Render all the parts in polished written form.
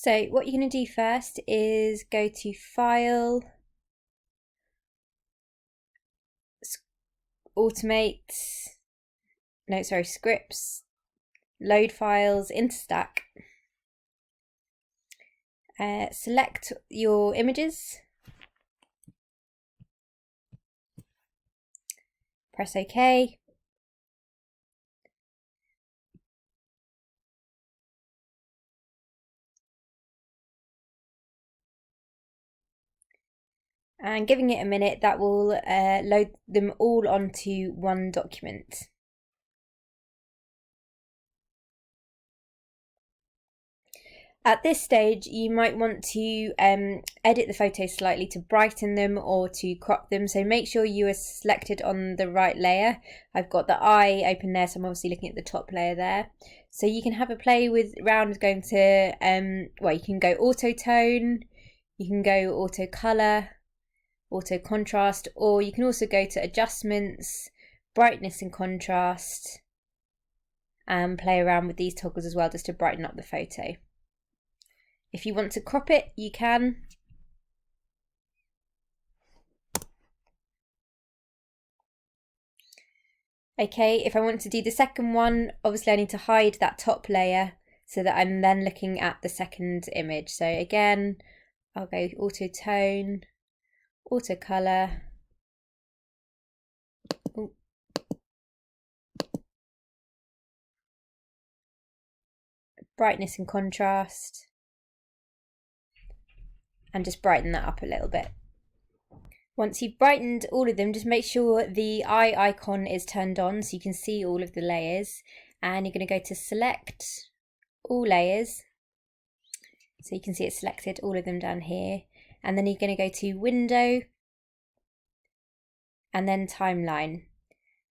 So what you're going to do first is go to File, Scripts, Load Files into Stack. Select your images, press OK. And giving it a minute, that will load them all onto one document. At this stage, you might want to edit the photos slightly to brighten them or to crop them. So make sure you are selected on the right layer. I've got the eye open there, so I'm obviously looking at the top layer there. So you can have a play around with going to, you can go auto tone, you can go auto color, auto contrast, or you can also go to adjustments, brightness and contrast, and play around with these toggles as well just to brighten up the photo. If you want to crop it, you can. Okay, if I want to do the second one, obviously I need to hide that top layer so that I'm then looking at the second image. So again, I'll go auto tone, auto color, brightness and contrast, and just brighten that up a little bit. Once you've brightened all of them, just make sure the eye icon is turned on so you can see all of the layers, and you're going to go to select all layers so you can see it's selected all of them down here, and then you're going to go to window and then timeline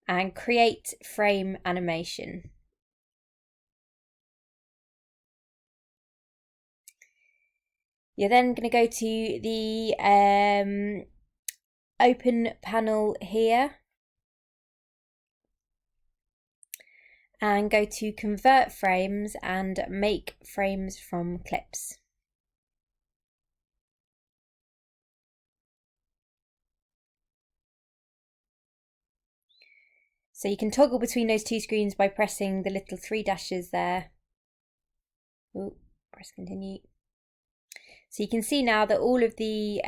and create frame animation. You're then going to go to the open panel here and go to convert frames and make frames from clips. So you can toggle between those two screens by pressing the little 3 dashes there. Ooh, press continue. So you can see now that all of the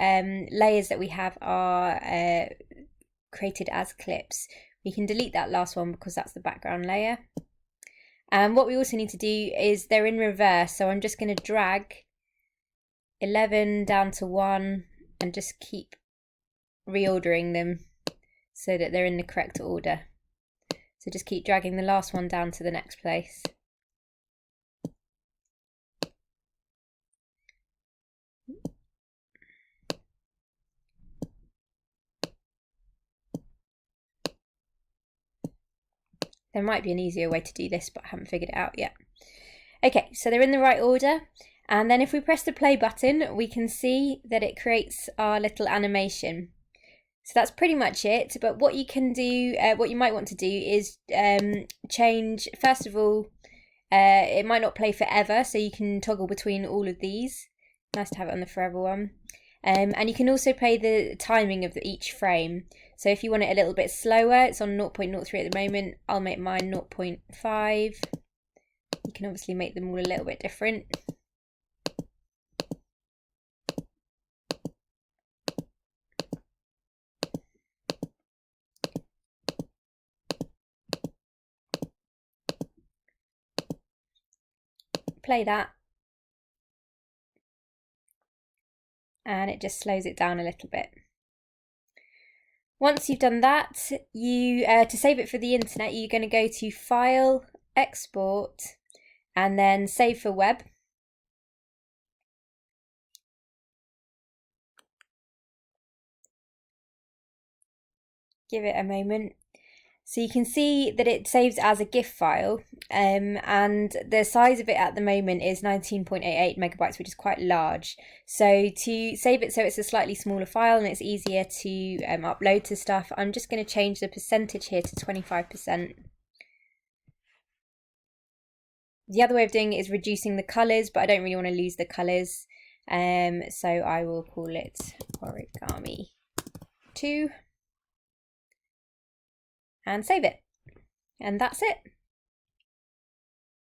layers that we have are created as clips. We can delete that last one because that's the background layer. And what we also need to do is they're in reverse, so I'm just going to drag 11 down to 1 and just keep reordering them so that they're in the correct order. So just keep dragging the last one down to the next place. There might be an easier way to do this, but I haven't figured it out yet. Okay, so they're in the right order. And then if we press the play button, we can see that it creates our little animation. So that's pretty much it. But what you can do, what you might want to do is change, first of all, it might not play forever, so you can toggle between all of these. Nice to have it on the forever one. And you can also play the timing of each frame. So if you want it a little bit slower, it's on 0.03 at the moment. I'll make mine 0.5. You can obviously make them all a little bit different. Play that. And it just slows it down a little bit. Once you've done that, you to save it for the internet, you're going to go to File, Export, and then Save for Web. Give it a moment. So you can see that it saves as a GIF file, and the size of it at the moment is 19.88 megabytes, which is quite large. So to save it so it's a slightly smaller file and it's easier to upload to stuff, I'm just going to change the percentage here to 25%. The other way of doing it is reducing the colours, but I don't really want to lose the colours. So I will call it origami 2 and save it. And that's it.